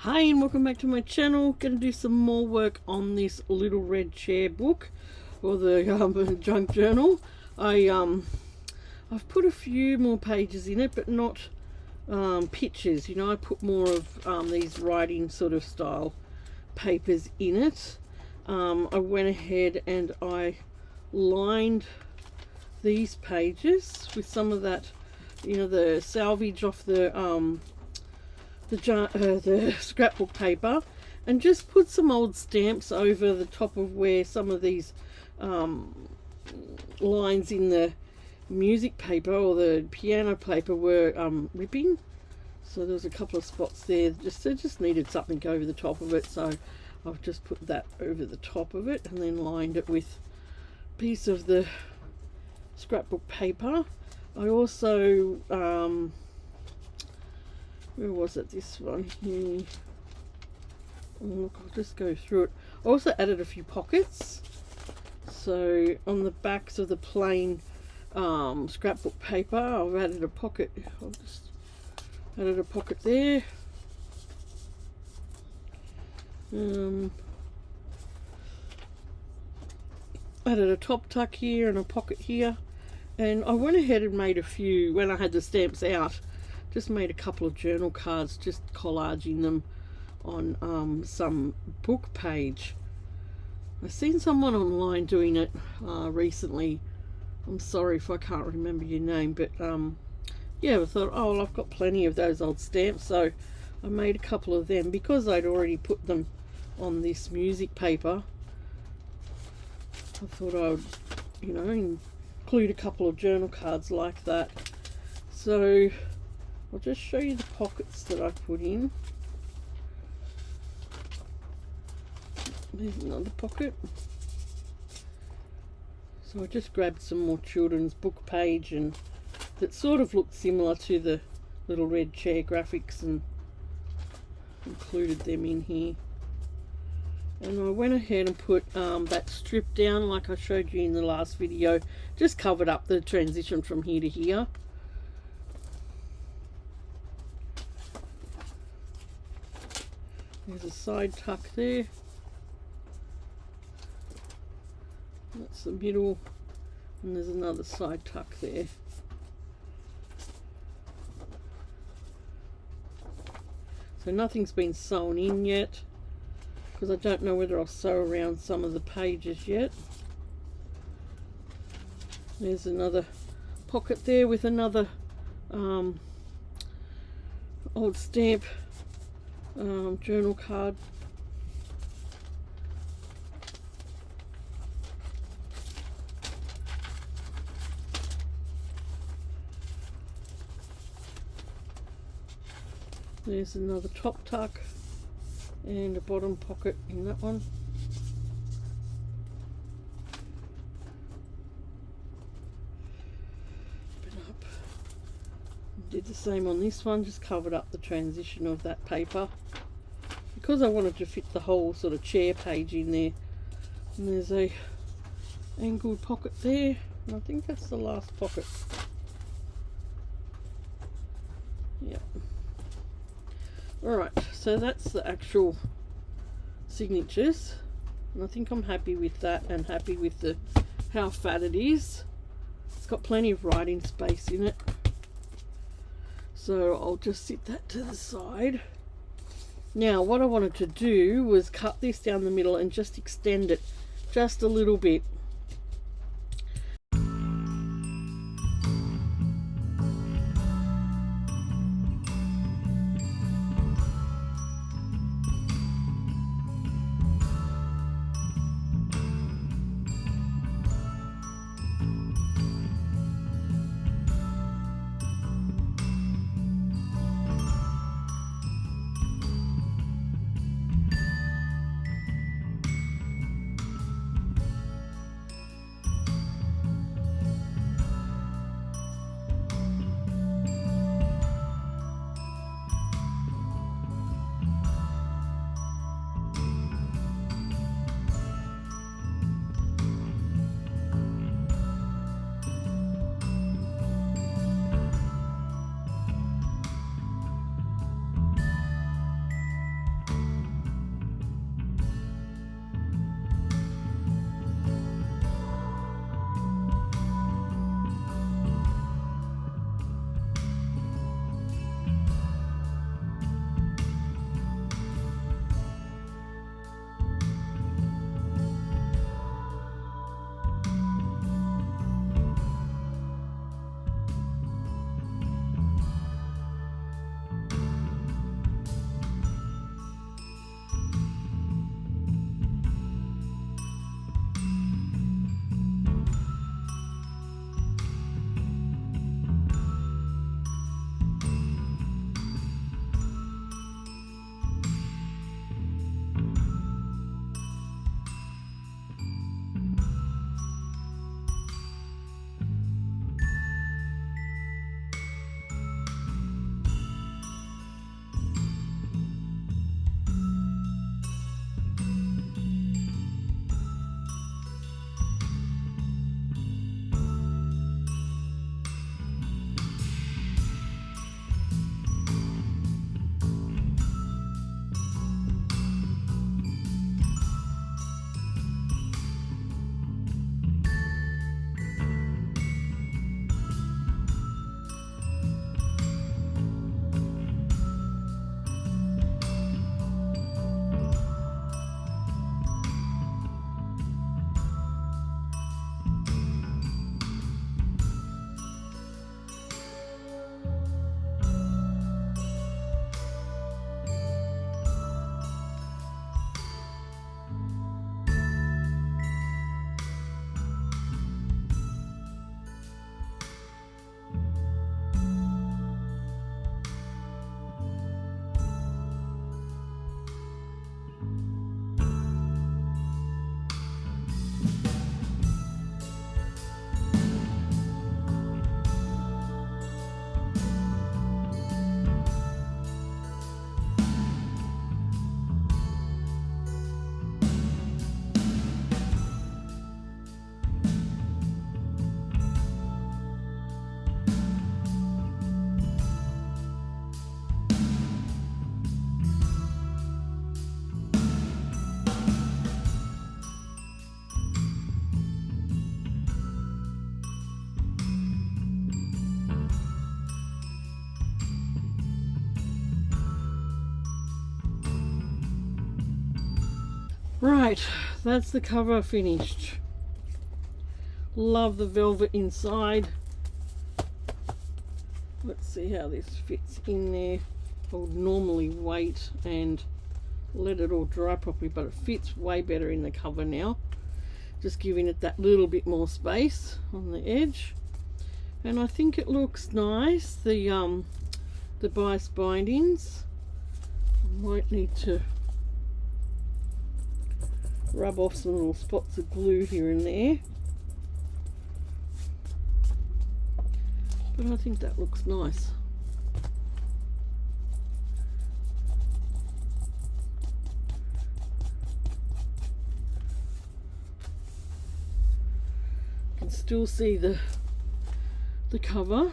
Hi and welcome back to my channel. Gonna do some more work on this Little Red Chair book, or the junk journal. I've put a few more pages in it, but not pictures. You know, I put more of these writing sort of style papers in it. I went ahead and I lined these pages with some of that, you know, the salvage off the scrapbook paper, and just put some old stamps over the top of where some of these lines in the music paper or the piano paper were ripping. So there was a couple of spots there, just needed something over the top of it, so I've just put that over the top of it and then lined it with a piece of the scrapbook paper. I also where was it? This one here. Oh, look, I'll just go through it. I also added a few pockets. So on the backs of the plain scrapbook paper, I've added a pocket. I'll just added a pocket there. Added a top tuck here and a pocket here. And I went ahead and made a few, when I had the stamps out, just made a couple of journal cards, just collaging them on some book page. I've seen someone online doing it recently. I'm sorry if I can't remember your name, but yeah, I thought, oh well, I've got plenty of those old stamps, so I made a couple of them because I'd already put them on this music paper. I thought I would, you know, include a couple of journal cards like that. So I'll just show you the pockets that I put in. There's another pocket. So I just grabbed some more children's book page and that sort of looked similar to the Little Red Chair graphics and included them in here. And I went ahead and put that strip down like I showed you in the last video, just covered up the transition from here to here. There's a side tuck there. That's the middle, and there's another side tuck there. So nothing's been sewn in yet, because I don't know whether I'll sew around some of the pages yet. There's another pocket there with another old stamp journal card. There's another top tuck and a bottom pocket in that one. Did the same on this one, just covered up the transition of that paper because I wanted to fit the whole sort of chair page in there. And there's a angled pocket there, and I think that's the last pocket. Yep. Alright, so that's the actual signatures, and I think I'm happy with that and happy with the how fat it is. It's got plenty of writing space in it. So I'll just sit that to the side. Now what I wanted to do was cut this down the middle and just extend it just a little bit. Right, that's the cover finished. Love the velvet inside. Let's see how this fits in there. I would normally wait and let it all dry properly, but it fits way better in the cover now. Just giving it that little bit more space on the edge. And I think it looks nice. The bias bindings. I might need to rub off some little spots of glue here and there. But I think that looks nice. You can still see the cover,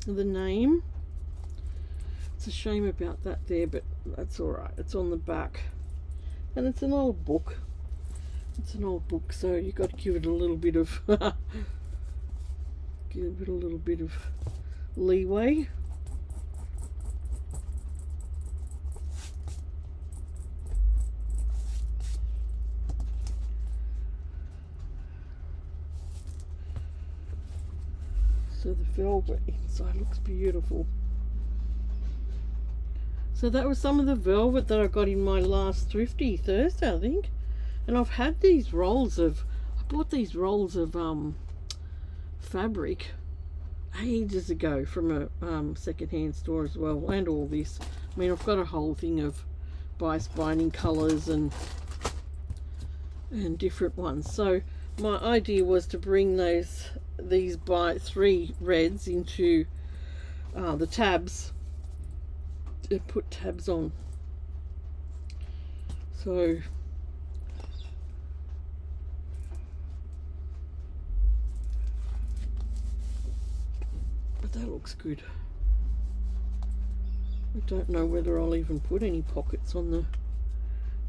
the name. It's a shame about that there, but that's alright. It's on the back. And it's an old book. It's an old book, so you've got to give it a little bit of give it a little bit of leeway. So the velvet inside looks beautiful. So that was some of the velvet that I got in my last Thrifty Thursday, I think. And I've had these rolls of, I bought these rolls of fabric ages ago from a second-hand store as well, and all this. I mean, I've got a whole thing of bias binding colours and different ones. So my idea was to bring these by 3 reds into the tabs and put tabs on. So but that looks good. I don't know whether I'll even put any pockets on the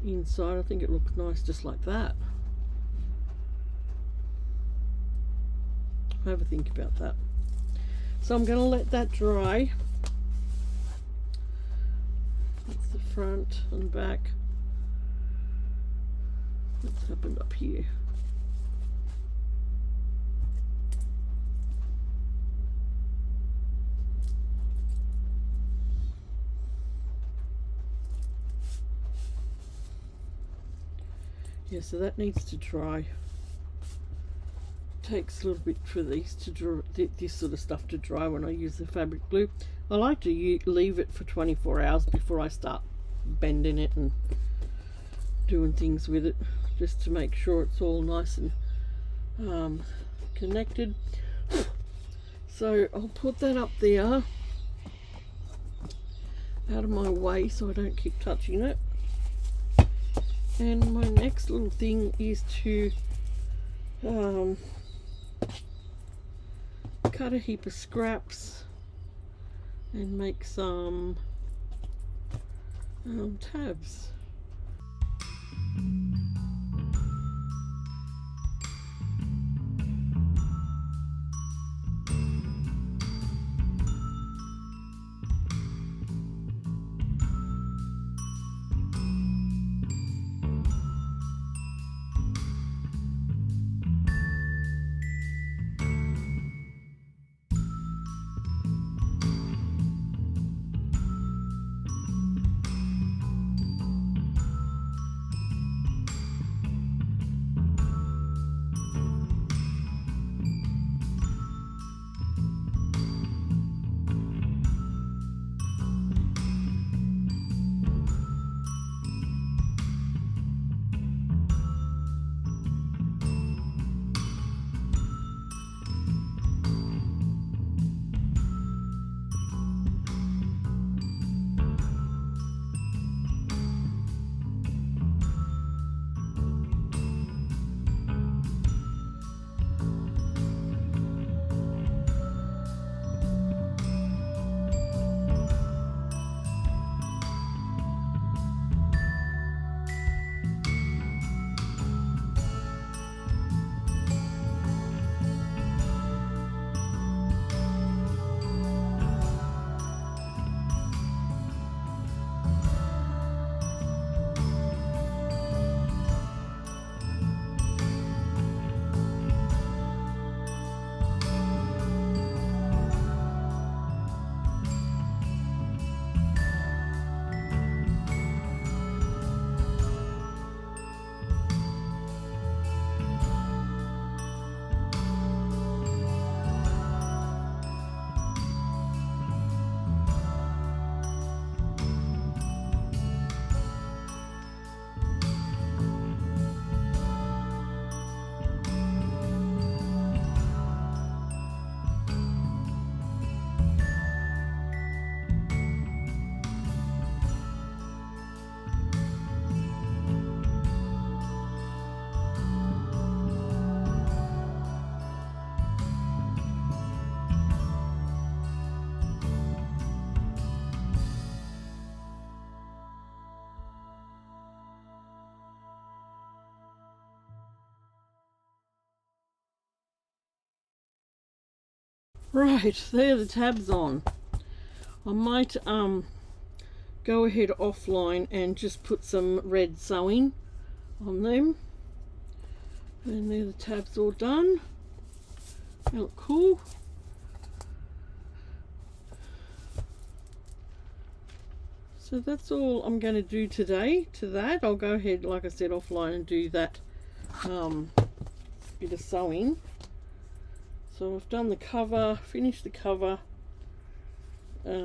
inside. I think it looks nice just like that. Have a think about that. So I'm going to let that dry. That's the front and back. What's happened up here? Yeah, so that needs to dry. Takes a little bit for these to dry, this sort of stuff to dry when I use the fabric glue. I like to leave it for 24 hours before I start bending it and doing things with it, just to make sure it's all nice and connected. So I'll put that up there out of my way so I don't keep touching it. And my next little thing is to cut a heap of scraps and make some tabs. Right, there the tabs on. I might go ahead offline and just put some red sewing on them. And there the tabs all done. They look cool. So that's all I'm going to do today to that. I'll go ahead, like I said, offline and do that bit of sewing. So I've done the cover, finished the cover. Put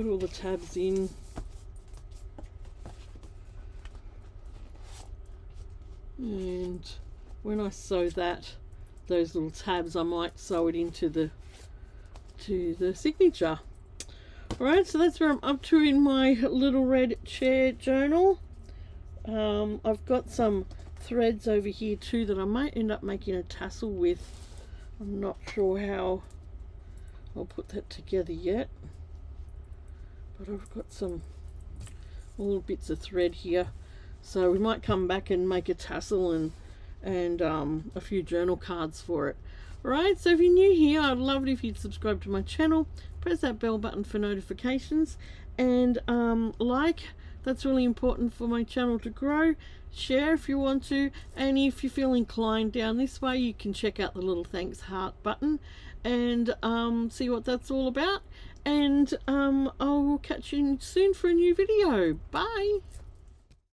all the tabs in. And when I sew that, those little tabs, I might sew it into the signature. Alright, so that's where I'm up to in my little red chair journal. I've got some threads over here too that I might end up making a tassel with. I'm not sure how I'll put that together yet, but I've got some little bits of thread here, so we might come back and make a tassel and a few journal cards for it. Alright, so if you're new here, I'd love it if you'd subscribe to my channel, press that bell button for notifications, and like. That's really important for my channel to grow. Share if you want to, and if you feel inclined down this way, you can check out the little thanks heart button and see what that's all about. And I will catch you soon for a new video. Bye.